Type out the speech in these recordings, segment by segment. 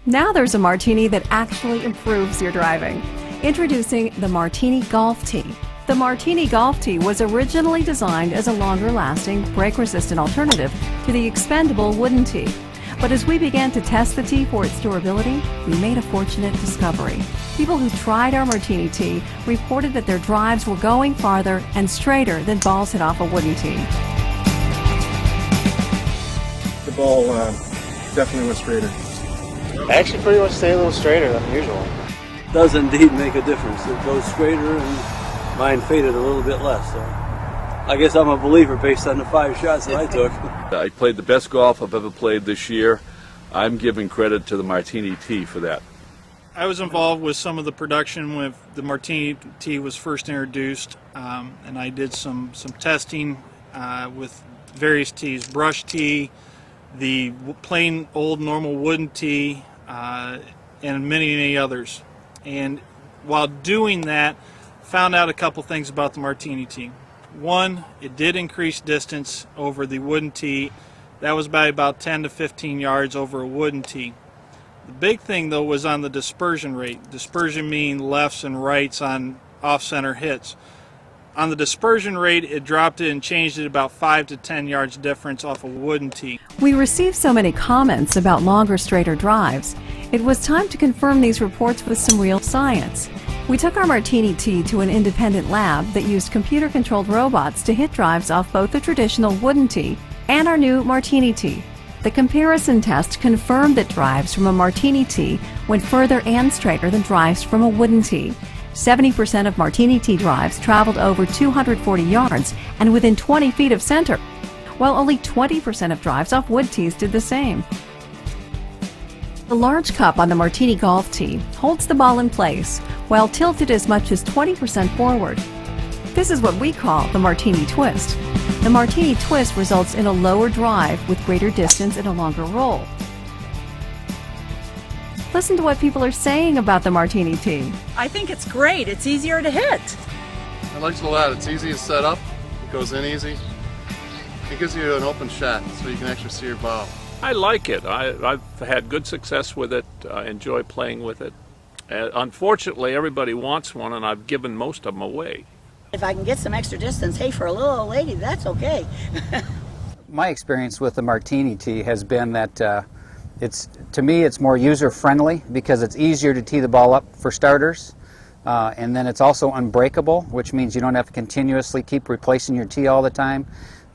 Now there's a martini that actually improves your driving. Introducing the Martini Golf Tee. The Martini Golf Tee was originally designed as a longer-lasting, brake-resistant alternative to the expendable wooden tee. But as we began to test the tee for its durability, we made a fortunate discovery. People who tried our Martini Tee reported that their drives were going farther and straighter than balls hit off a wooden tee. The ball definitely went straighter. I actually pretty much stay a little straighter than usual. Does indeed make a difference. It goes straighter and mine faded a little bit less. So I guess I'm a believer based on the 5 shots that I took. I played the best golf I've ever played this year. I'm giving credit to the Martini Tee for that. I was involved with some of the production when the Martini Tee was first introduced, and I did some testing with various tees, brush tee, the plain old normal wooden tee, and many others. And while doing that, found out a couple things about the Martini Tee. One, it did increase distance over the wooden tee. That was by about 10 to 15 yards over a wooden tee. The big thing though was on the dispersion rate. Dispersion meaning lefts and rights on off-center hits. On the dispersion rate, it dropped it and changed it about 5 to 10 yards difference off a wooden tee. We received so many comments about longer, straighter drives. It was time to confirm these reports with some real science. We took our Martini Tee to an independent lab that used computer-controlled robots to hit drives off both the traditional wooden tee and our new Martini Tee. The comparison test confirmed that drives from a Martini Tee went further and straighter than drives from a wooden tee. 70% of Martini Tee drives traveled over 240 yards and within 20 feet of center, while only 20% of drives off wood tees did the same. The large cup on the Martini Golf Tee holds the ball in place while tilted as much as 20% forward. This is what we call the Martini Twist. The Martini Twist results in a lower drive with greater distance and a longer roll. Listen to what people are saying about the Martini Tee. I think it's great. It's easier to hit. I like it a lot. It's easy to set up. It goes in easy. It gives you an open shot so you can actually see your ball. I like it. I've had good success with it. I enjoy playing with it. Unfortunately, everybody wants one, and I've given most of them away. If I can get some extra distance, hey, for a little old lady, that's okay. My experience with the Martini Tee has been that to me it's more user-friendly because it's easier to tee the ball up for starters, and then it's also unbreakable, which means you don't have to continuously keep replacing your tee all the time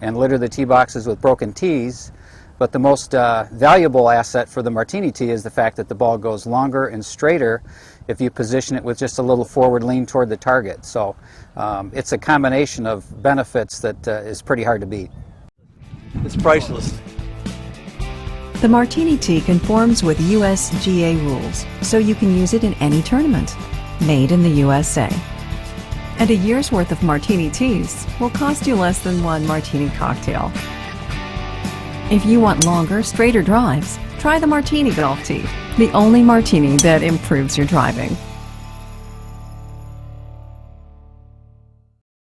and litter the tee boxes with broken tees. But the most valuable asset for the Martini Tee is the fact that the ball goes longer and straighter if you position it with just a little forward lean toward the target. So it's a combination of benefits that is pretty hard to beat. It's priceless. The Martini Tee conforms with USGA rules, so you can use it in any tournament. Made in the USA. And a year's worth of Martini Tees will cost you less than one martini cocktail. If you want longer, straighter drives, try the Martini Golf Tee, the only martini that improves your driving.